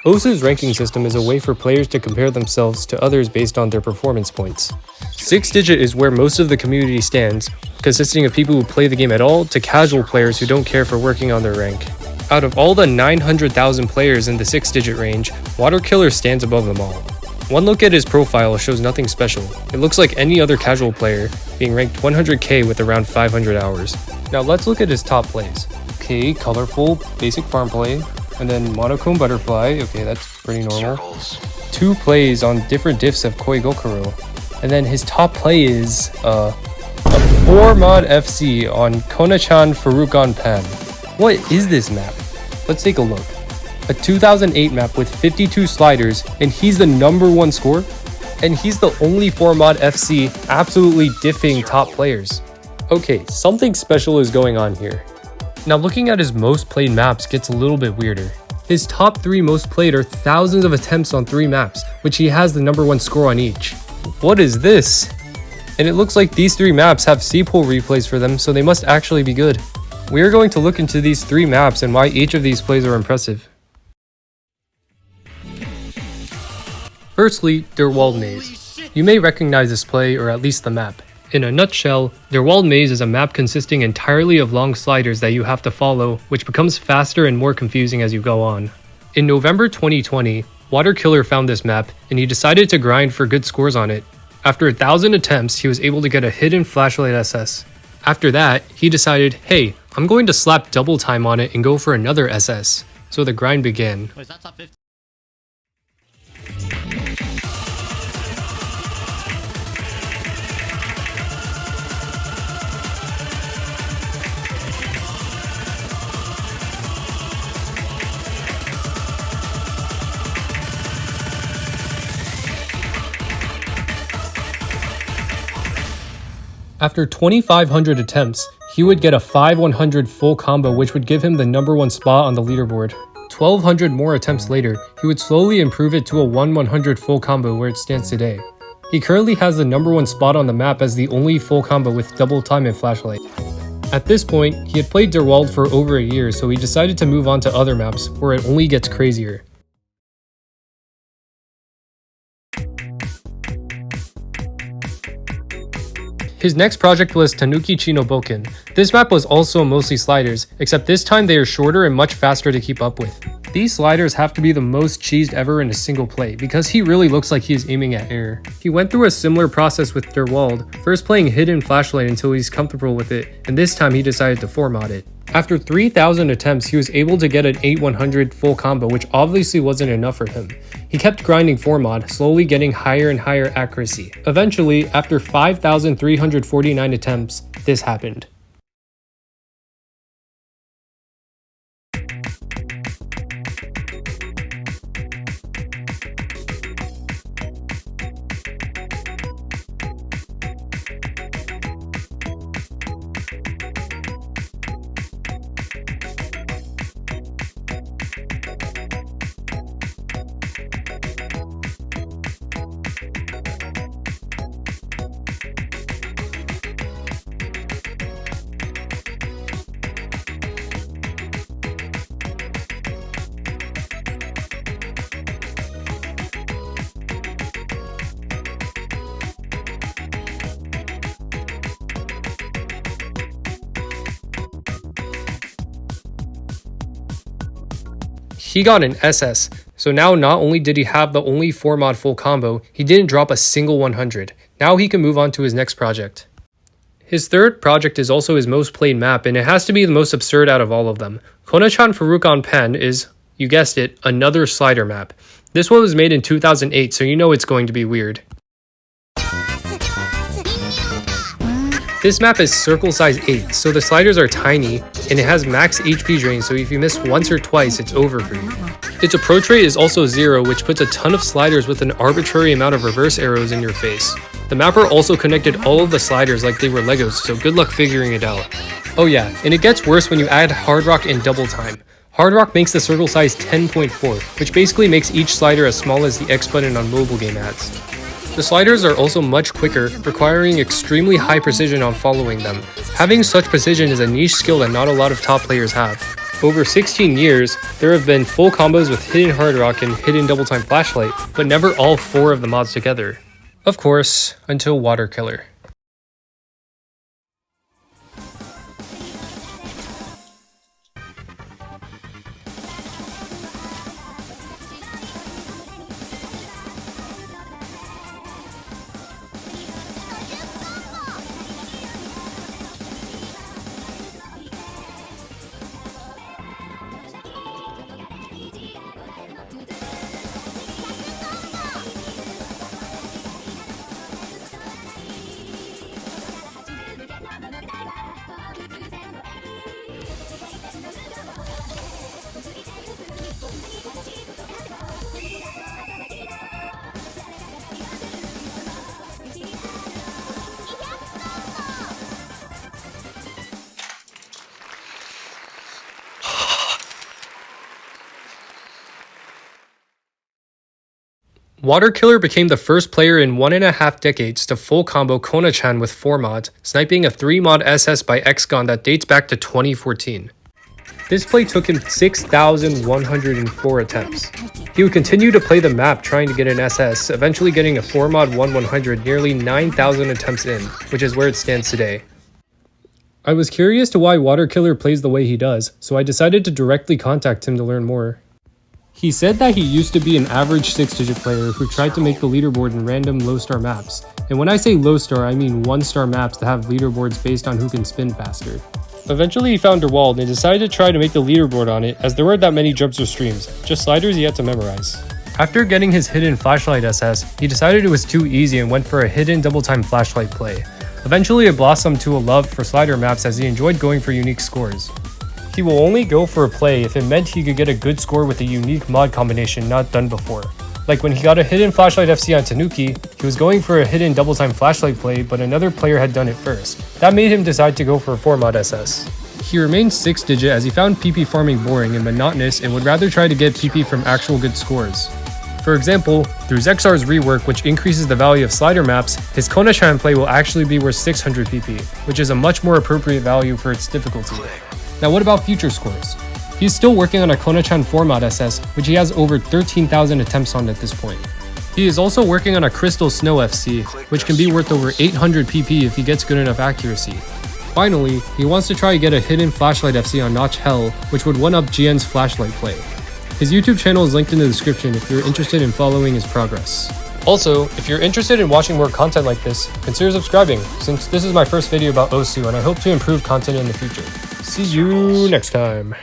OSU's ranking system is a way for players to compare themselves to others based on their performance points. 6-digit is where most of the community stands, consisting of people who play the game at all to casual players who don't care for working on their rank. Out of all the 900,000 players in the 6-digit range, WaterKiller stands above them all. One look at his profile shows nothing special. It looks like any other casual player, being ranked 100k with around 500 hours. Now let's look at his top plays. Okay, colorful, basic farm play, and then monochrome butterfly, okay, that's pretty normal. Circles. 2 plays on different diffs of Koi Gokuro. And then his top play is a 4-mod FC on Kona-chan Furukan Pan. What is this map? Let's take a look. A 2008 map with 52 sliders, and he's the #1 scorer? And he's the only 4-mod FC absolutely diffing top players. Okay, something special is going on here. Now looking at his most played maps gets a little bit weirder. His top 3 most played are thousands of attempts on 3 maps, which he has the #1 score on each. What is this? And it looks like these 3 maps have C-pool replays for them, so they must actually be good. We are going to look into these 3 maps and why each of these plays are impressive. Firstly, Der Wald Maze. You may recognize this play, or at least the map. In a nutshell, Der Wald Maze is a map consisting entirely of long sliders that you have to follow, which becomes faster and more confusing as you go on. In November 2020, WaterKiller found this map, and he decided to grind for good scores on it. After 1,000 attempts, he was able to get a hidden flashlight SS. After that, he decided, hey, I'm going to slap double time on it and go for another SS. So the grind began. Wait, is that top 50? After 2,500 attempts, he would get a 5-100 full combo, which would give him the #1 spot on the leaderboard. 1,200 more attempts later, he would slowly improve it to a 1-100 full combo where it stands today. He currently has the #1 spot on the map as the only full combo with double time and flashlight. At this point, he had played Der Wald for over a year, so he decided to move on to other maps where it only gets crazier. His next project was Tanuki Chinoboken. This map was also mostly sliders, except this time they are shorter and much faster to keep up with. These sliders have to be the most cheesed ever in a single play, because he really looks like he is aiming at air. He went through a similar process with Der Wald, first playing hidden flashlight until he's comfortable with it, and this time he decided to 4-mod it. After 3,000 attempts, he was able to get an 8-100 full combo, which obviously wasn't enough for him. He kept grinding 4-mod, slowly getting higher and higher accuracy. Eventually, after 5,349 attempts, this happened. He got an SS, so now not only did he have the only 4-mod full combo, he didn't drop a single 100. Now he can move on to his next project. His third project is also his most played map, and it has to be the most absurd out of all of them. Kona-chan Furukan Pan is, you guessed it, another slider map. This one was made in 2008, so you know it's going to be weird. This map is circle size 8, so the sliders are tiny, and it has max HP drain, so if you miss once or twice, it's over for you. Its approach rate is also 0, which puts a ton of sliders with an arbitrary amount of reverse arrows in your face. The mapper also connected all of the sliders like they were Legos, so good luck figuring it out. Oh yeah, and it gets worse when you add Hard Rock and Double Time. Hard Rock makes the circle size 10.4, which basically makes each slider as small as the X button on mobile game ads. The sliders are also much quicker, requiring extremely high precision on following them. Having such precision is a niche skill that not a lot of top players have. Over 16 years, there have been full combos with Hidden Hard Rock and Hidden Double Time Flashlight, but never all 4 of the mods together. Of course, until WaterKiller. WaterKiller became the first player in 1.5 decades to full combo Kona-chan with 4 mods, sniping a 3 mod SS by XGon that dates back to 2014. This play took him 6,104 attempts. He would continue to play the map trying to get an SS, eventually getting a 4 mod 1/100 nearly 9,000 attempts in, which is where it stands today. I was curious to why WaterKiller plays the way he does, so I decided to directly contact him to learn more. He said that he used to be an average 6-digit player who tried to make the leaderboard in random low-star maps. And when I say low-star, I mean 1-star maps that have leaderboards based on who can spin faster. Eventually he found Derwald and decided to try to make the leaderboard on it, as there weren't that many jumps or streams, just sliders he had to memorize. After getting his hidden flashlight SS, he decided it was too easy and went for a hidden double time flashlight play. Eventually it blossomed to a love for slider maps as he enjoyed going for unique scores. He will only go for a play if it meant he could get a good score with a unique mod combination not done before. Like when he got a hidden flashlight FC on Tanuki, he was going for a hidden double time flashlight play, but another player had done it first. That made him decide to go for a 4 mod SS. He remained 6-digit as he found PP farming boring and monotonous and would rather try to get PP from actual good scores. For example, through Zexar's rework, which increases the value of slider maps, his Kona-chan play will actually be worth 600 PP, which is a much more appropriate value for its difficulty. Now what about future scores? He's still working on a Kona-chan 4 mod SS, which he has over 13,000 attempts on at this point. He is also working on a Crystal Snow FC, which can be worth over 800 PP if he gets good enough accuracy. Finally, he wants to try to get a hidden flashlight FC on Notch Hell, which would one-up GN's flashlight play. His YouTube channel is linked in the description if you're interested in following his progress. Also, if you're interested in watching more content like this, consider subscribing, since this is my first video about Osu and I hope to improve content in the future. See you next time.